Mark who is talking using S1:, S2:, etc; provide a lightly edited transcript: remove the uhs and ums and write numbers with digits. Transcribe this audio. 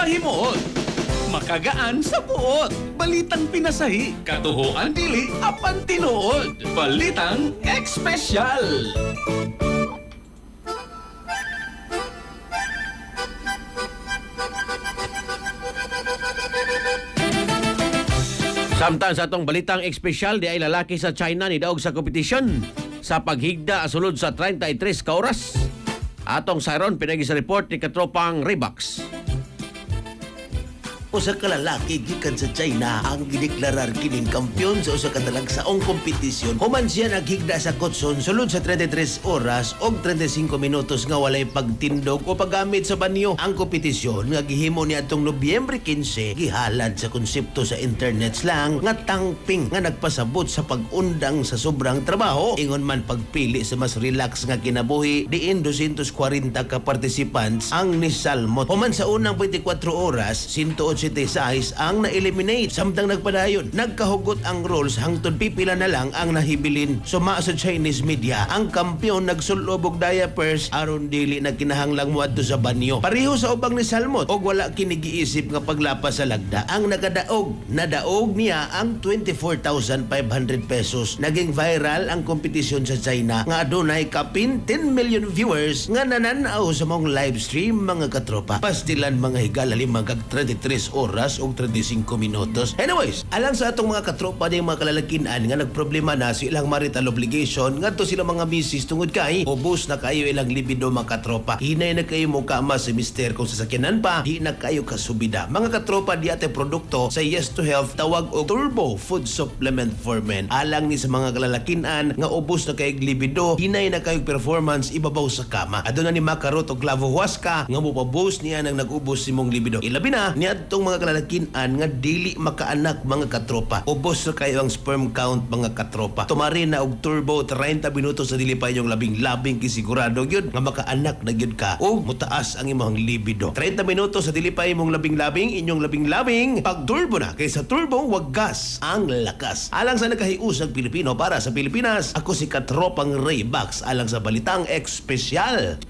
S1: Mahimuot. Makagaan sa buot. Balitang pinasahi. Katuhuan dili apan tinuod. Balitang Espesyal.
S2: Samtang sa atong balitang espesyal, di ay lalaki sa China ni daog sa kompetisyon sa paghigda asulod sa 33 ka oras. Atong sayron pinagi sa report ni katropang Reeboks.
S3: Usa ka lalaki gikan sa China ang gideklarar kining kampiyon sa usa ka talagsaong kompetisyon. Human siya naghigda sa kutson sulod sa 33 oras og 35 minutos nga walay pagtindog o paggamit sa banyo. Ang kompetisyon nga gihimo ni atong Nobyembre 15 gihalad sa konsepto sa internet slang nga tangping nga nagpasabot sa pag-undang sa sobrang trabaho. Ingon man pagpili sa mas relax nga kinabuhi diin 240 ka participants ang nisalmot. Human sa unang 24 oras 186 ang na-eliminate. Samtang nagpadayon, nagkahugot ang rules hangtod pipila na lang ang nahibilin. Suma sa Chinese media, ang kampiyon nagsulob og diapers aron dili na kinahanglang muadto sa banyo. Pareho sa ubang ni Salmot og wala kinigiisip nga paglapas sa lagda. Ang nadaog niya ang 24,500 pesos. Naging viral ang kompetisyon sa China nga adunay kapin 10 million viewers nga nananaw sa mong live stream mga katropa. Pastilan mga higala 33 oras o 35 minutos. Anyways, alang sa atong mga katropa ng mga kalalakinan nga nagproblema na sa ilang marital obligation ngadto sila mga misis tungod kay ubos na kayo ilang libido mga katropa. Hinay na kayo mo kama sa mister kung sasakyanan pa, di na kayo kasubida. Mga katropa di ate produkto sa Yes to Health tawag og Turbo Food Supplement for Men. Alang ni sa mga kalalakinan nga ubos na kayo libido, hinay na kayo performance ibabaw sa kama. Aduna ni makarot og clavo huasca nga mopaboost niya nang nag-ubos simong libido. Ilabi na ni atong mga kalalakinan nga dili makaanak mga katropa. Ubos na kayo ang sperm count mga katropa. Tumari na og turbo 30 minutos sa dili pa inyong labing kisigurado gyud nga makaanak na gyud ka o mutaas ang imong libido. 30 minutos sa dili pa imong inyong labing pag turbo na kaysa turbo wag gas ang lakas. Alang sa nakahiusag Pilipino para sa Pilipinas, ako si katropang Reeboks alang sa balitang espesyal.